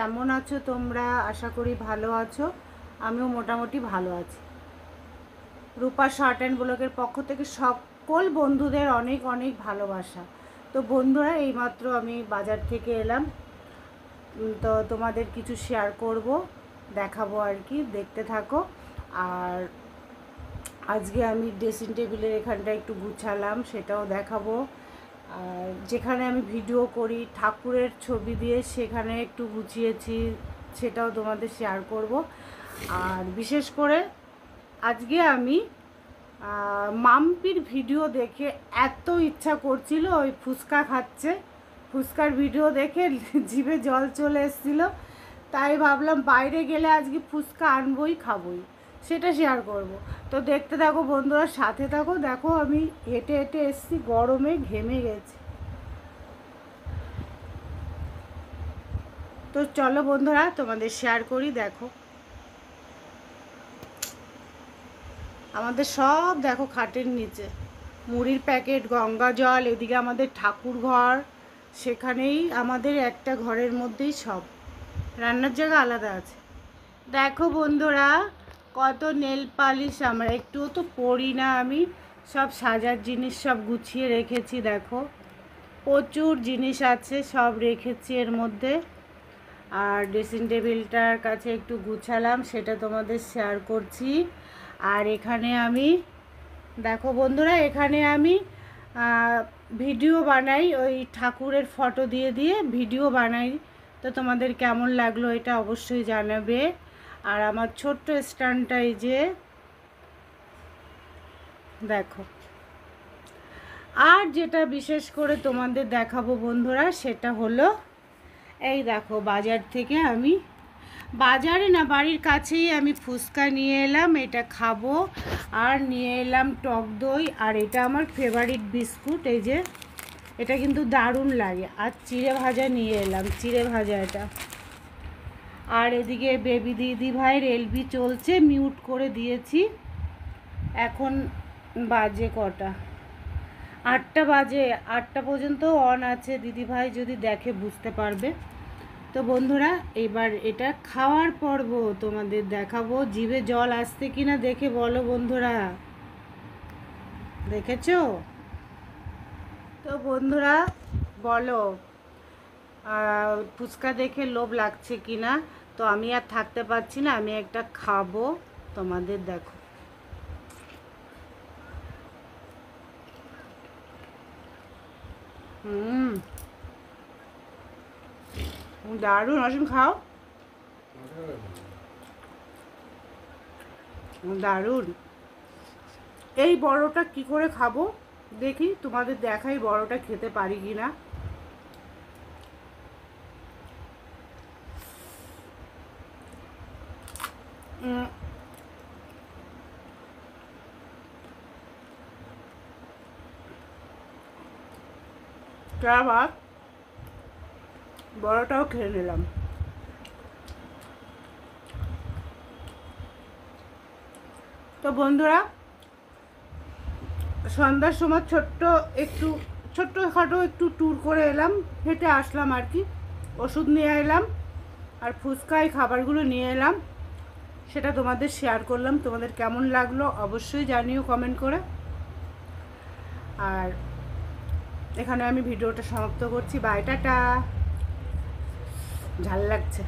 কেমন আছো তোমরা? আশা করি ভালো আছো। আমিও মোটামুটি ভালো আছি। রূপা শর্ট অ্যান্ড ব্লগের পক্ষ থেকে সকল বন্ধুদের অনেক অনেক ভালোবাসা। তো বন্ধুরা, এইমাত্র আমি বাজার থেকে এলাম, তো তোমাদের কিছু শেয়ার করব, দেখাবো আর কি, দেখতে থাকো। আর আজকে আমি ড্রেসিং টেবিলের এখানটা একটু গুছালাম, সেটাও দেখাবো। আর যেখানে আমি ভিডিও করি ঠাকুরের ছবি দিয়ে, সেখানে একটু গুছিয়েছি, সেটাও তোমাদের শেয়ার করব। আর বিশেষ করে আজকে আমি মাম্পির ভিডিও দেখে এত ইচ্ছা করছিল, ওই ফুচকা খাচ্ছে, ফুচকার ভিডিও দেখে জিভে জল চলে এসেছিল। তাই ভাবলাম বাইরে গেলে আজকে ফুচকা আনবই, খাবই, সেটা শেয়ার করব। তো দেখতে থাকো বন্ধুরা, সাথে থাকো। দেখো আমি হেঁটে হেঁটে এসেছি, গরমে ঘেমে গেছি। তো চলো বন্ধুরা, তোমাদের শেয়ার করি। দেখো আমাদের সব, দেখো খাটের নিচে মুড়ির প্যাকেট, গঙ্গা জল, এদিকে আমাদের ঠাকুর ঘর, সেখানেই আমাদের একটা ঘরের মধ্যেই সব, রান্নার জায়গা আলাদা আছে। দেখো বন্ধুরা, কত নেল পালিশ, আমরা একটুও তো পরি না, আমি সব সাজার জিনিস সব গুছিয়ে রেখেছি। দেখো প্রচুর জিনিস আছে, সব রেখেছি এর মধ্যে। আর ড্রেসিং টেবিলটার কাছে একটু গুছালাম, সেটা তোমাদের শেয়ার করছি। আর এখানে আমি, দেখো বন্ধুরা, এখানে আমি ভিডিও বানাই, ওই ঠাকুরের ফটো দিয়ে দিয়ে ভিডিও বানাই। তো তোমাদের কেমন লাগলো এটা অবশ্যই জানাবে। আর আমার ছোট্ট স্ট্যান্ডটা এই যে দেখো। আর যেটা বিশেষ করে তোমাদের দেখাবো বন্ধুরা, সেটা হলো এই দেখো, বাজার থেকে আমি, বাজারে না, বাড়ির কাছেই আমি ফুচকা নিয়ে এলাম, এটা খাবো। আর নিয়ে এলাম টক দই, আর এটা আমার ফেভারিট বিস্কুট, এই যে এটা কিন্তু দারুণ লাগে। আর চিড়ে ভাজা নিয়ে এলাম, চিড়ে ভাজা এটা। আর এদিকে বেবি দিদি ভাইয়ের এলবি চলছে, মিউট করে দিয়েছি। এখন বাজে কটা, 8টা বাজে, 8টা পর্যন্ত অন আছে, দিদিভাই যদি দেখে বুঝতে পারবে। তো বন্ধুরা, এবার এটা খাওয়ার পর্ব তোমাদের দেখাবো। জিভে জল আসছে কিনা দেখে বলো বন্ধুরা, দেখেছো? তো বন্ধুরা বলো, ফুচকা দেখে লোভ লাগছে কিনা। তো আমি আর থাকতে পারছি না, আমি একটা খাবো, তোমাদের দেখো। দারুণ, অসীম খাও, দারুণ। এই বড়টা কি করে খাবো দেখি, তোমাদের দেখাই বড়টা খেতে পারি কি না। আবার বড়টাও খেয়ে নিলাম। তো বন্ধুরা, সন্ধ্যার সময় ছোট্টখাটো একটু ট্যুর করে এলাম, হেঁটে আসলাম আর কি। ওষুধ নিয়ে এলাম আর ফুচকায় খাবারগুলো নিয়ে এলাম, সেটা তোমাদের শেয়ার করলাম। তোমাদের কেমন লাগলো অবশ্যই জানিও কমেন্ট করে। আর এখানে আমি ভিডিওটা সমাপ্ত করছি। Bye, tata. ঝাল লাগছে।